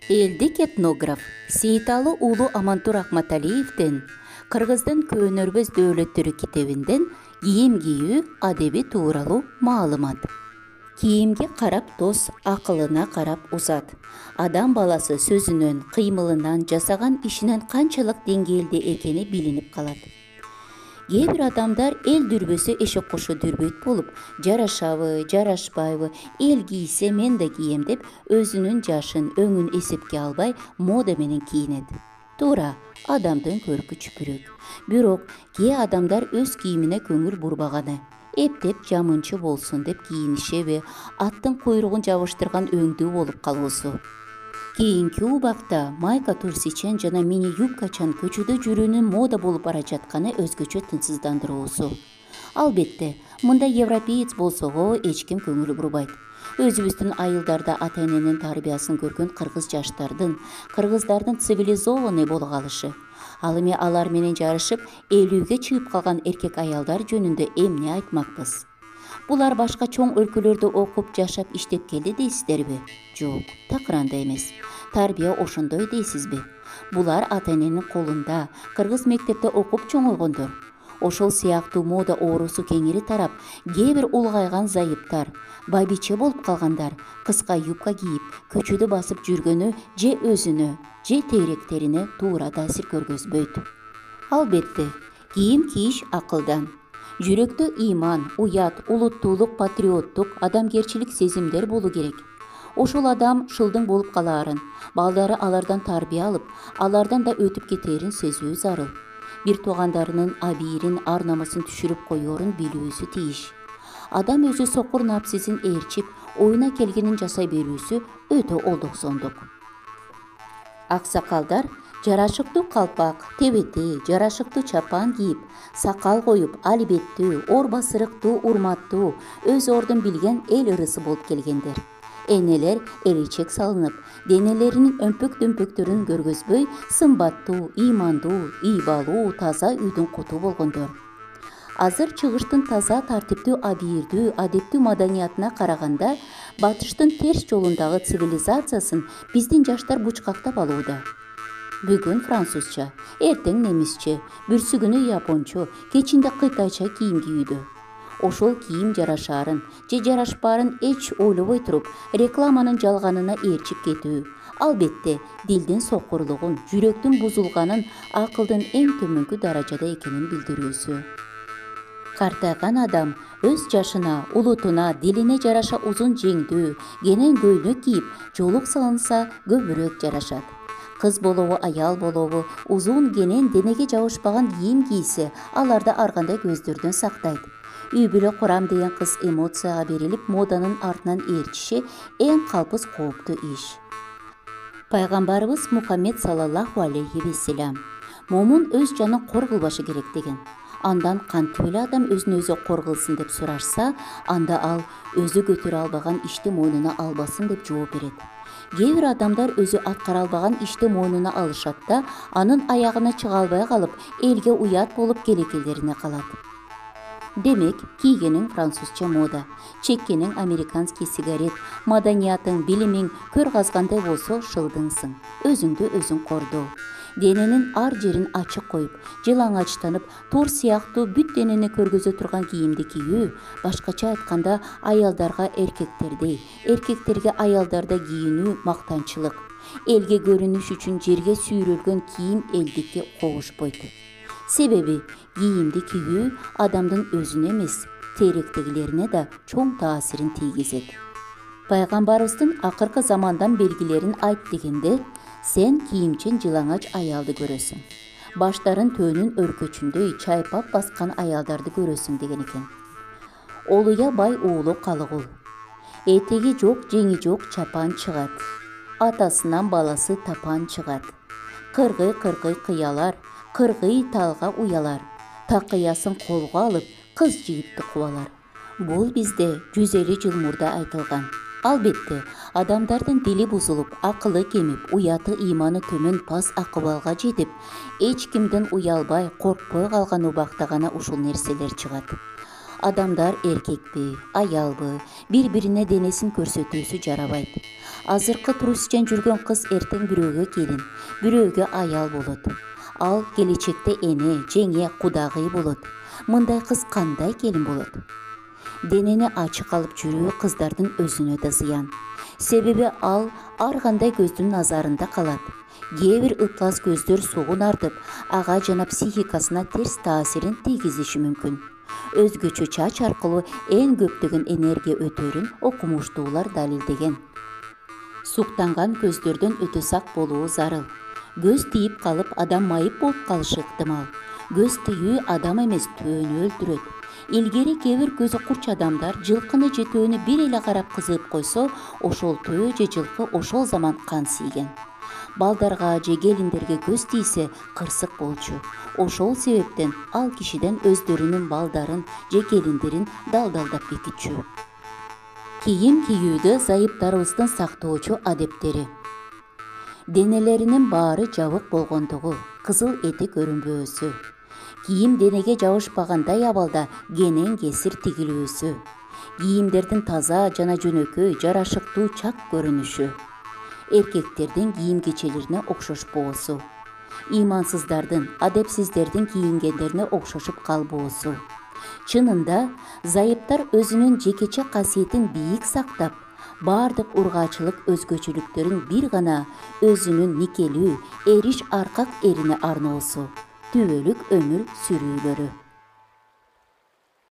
Элдик этнограф Сейиталы уулу Амантур Ахматалиевден Кыргыздын көөнөрбөз дөөлөттөрү китебинден кийим кийүү адеби тууралуу маалымат. Кийимге карап дос, акылына карап узат. Адам баласы сөзүнөн, кыймылынан, жасаган ишинен канчалык деңгээлде экени билинип калат. Кээ бир адамдар эл дүрбөсө эшек кошу дүрбөйт болуп, жарашабы, жарашпайбы, эл кийсе мен да кийем деп өзүнүн жашын, өңүн эсепке албай мода менен кийинет. Туура, адамдын көркү чүпүрөк. Бирок кээ адамдар өз кийимине көңүл бурбаганы, эптеп жамынчы болсун деп кийинишеби, аттын куйругун жабыштырган өңдүү болуп калуусу. Кийинки убакта майка турсичен жана мини юбкачан көчөдө жүрүүнүн мода болуп бара жатканы өзгөчө тынчсыздандыруусу. Албетте, мында европеец болсого эч ким көңүл бурбайт. Өзүбүздүн айылдарда ата-эненин тарбиясын көргөн кыргыз жаштардын, кыргыздардын цивилизованный боло калышы. Ал эми алар менен жарышып, 50-ге чыгып калган эркек аялдар жөнүндө эмне айтмакпыз? Булар башка чоң өлкөлөрдө окуп, жашап, иштеп келди дейсиздерби? Жок, такыранда эмес. Тарбия ошондой дейсизби? Булар ата-эненин колунда, кыргыз мектепте окуп чоңойгондор. Ошол сыяктуу мода оорусу кеңири тарап, кээ бир улгайган зайыптар, бабиче болуп калгандар кыска юбка кийип, көчөдө басып жүргөнү же өзүнө, же тейректерине туура таасир көргөзбөйт. Албетте, кийим кийиш акылдан. Жүрөктө ыйман, уят, улуттуулук, патриоттук, адамгерчилик сезимдер болуу керек. Ошол адам шылдың болуп калаарын, балдары алардан тарбия алып, алардан да өтүп кетерин сезүү зарыл. Бир туугандарынын абийирин, ар-намысын түшүрүп коерун билүүсү тийиш. Адам өзү сокур напсисин ээрчип, оюна келгенин жасай берүүсү өтө олдоксондук. Аксакалдар жарашыктуу калпак, тебети, жарашыктуу чапан кийип, сакал коюп, албеттүү, ор басырыктуу, урматтуу, өз ордун билген эл ырысы болуп келгендер. Энелер эричек салынып, денелеринин өмпөк-дөмпөктөрүн көргөзбөй, сымбаттуу, ыймандуу, ыйбалуу, таза үйдүн куту болгондор. Азыр чыгыштын таза, тартиптүү, абийирдүү, адептүү маданиятына караганда, батыштын терс жолундагы цивилизациясын биздин жаштар бучкактап алууда. Бүгүн французча, эртең немисче, бүрсүгүнү япончо, кечинде кытайча кийим кийүүдө. Ошол кийим жарашаарын же жарашпаарын эч ойлобой туруп, рекламанын жалганына ээрчип кетүү. Албетте, дилдин сокурлугун, жүрөктүн бузулганын, акылдын эң төмөнкү даражада экенин билдирүүсү. Картайган адам өз жашына, улутуна, дилине жараша узун жеңдүү, кенен көйлөк кийип, жолук салынса көбүрөөк жарашат. Кыз болобу, аял болобу, узун кенен денеге жабышпаган кийим кийсе, аларды ар кандай көздөрдөн сактайт. Үй бүлө курам деген кыз эмоцияга берилип, моданын артынан ээрчиши эң калпыз кооптуу иш. Пайгамбарыбыз Мухаммед саллаллаху алейхи вассалам момун өз жанын кор кылбашы керек деген. Андан кантип эле адам өзүн өзү кор кылсын деп сурашса, анда ал өзү көтөрө албаган ишти мойнуна албасын деп жооп берет. Кээ бир адамдар өзү аткара албаган ишти мойнуна алышат да, анын аягына чыга албай калып, элге уят болуп келекелерине калат. Демек, кийгениң французча мода, чеккениң американский сигарет, маданиятың, билимиң көр казгандай болсо шылдыңсың, өзүңдү өзүң кордоо. Дененин ар жерин ачык коюп, жылаңачтанып, тур сыяктуу бүт денени көргөзө турган кийимди кийүү, башкача айтканда аялдарга эркектердей, эркектерге аялдарда кийинүү мактанчылык. Элге көрүнүш үчүн жерге сүйрөлгөн кийим элдикке когушпойт. Себеби кийимди кийүү адамдын өзүнө эмес, тейректегилерине да чоң таасирин тийгизет. Пайгамбарыбыздын акыркы замандан белгилерин айт дегенде, сен кийимчен жылаңач аялды көрөсүң. Баштарын төөнүн өркөчүндөй чайпап баскан аялдарды көрөсүң деген экен. Олуя бай уулу калыгул. Этеги жок, жеңи жок чапан чыгат. Атасынан баласы тапан чыгат. Кыргый кыялар, кыргый талга уялар. Такыясын колго алып, кыз жигитти кубалар. Бул бизде 150 жыл мурда айтылган. Албетте, адамдардын дили бузулуп, акылы кемип, уяты ыйманы төмөн пас акыбалга жетип, эч кимден уялбай, коркпой калган убакта гана ушул нерселер чыгат. Адамдар эркекпи, аялбы, бири-бирине денесин көрсөтүүсү жарабайт. Азыркы турустчан жүргөн кыз эртең бирөөгө келин, бирөөгө аял болот. Ал келечекте эне, жеңе, кудагый болот. Мындай кыз кандай келин болот? Денени ачык алып жүрүү кыздардын өзүнө да зыян. Себеби ал ар кандай көздүн назарында калат. Кээ бир ыплас көздөр сугун артып, ага жана психикасына терс таасирин тийгизиши мүмкүн. Өзгөчө чач аркылуу эң көптөгөн энергия өтөрүн окумуштуулар далилдеген. Суктанган көздөрдөн өтө сак болуу зарыл. Көз тийип калып адам майып болуп калышы ыктымал. Көз тийүү адам эмес, төөнү өлтүрөт. Илгери кээ бир көзү курч адамдар жылкыны же төөнү бир эле карап кызыып койсо, ошол төө же жылкы ошол заман кан тийген. Балдарга же келиндерге көз тийсе кырсык болчу. Ошол себептен ал кишиден өздөрүнүн балдарын же келиндерин далдалдап кетичү. Кийим кийүүдө зайыптарыбыздын сактоочу адептери. Денелеринин баары жабык болгондугу, кызыл эти көрүнбөөсү. Кийим денеге жабышпагандай абалда кенен кесир тигилүүсү. Кийимдердин таза жана жөнөкөй, жарашыктуу, чак көрүнүшү. Эркектердин кийим кечелерине окшошпоосу. Ыймансыздардын, адепсиздердин кийингендерине окшошуп калбоосу. Чынында зайыптар өзүнүн жекече касиетин бийик сактап, баардык ургаачылык өзгөчөлүктөрүн бир гана өзүнүн никелүү, эриш аркак эрине арноосу, түбөлүк өмүр сүрүүлөрү.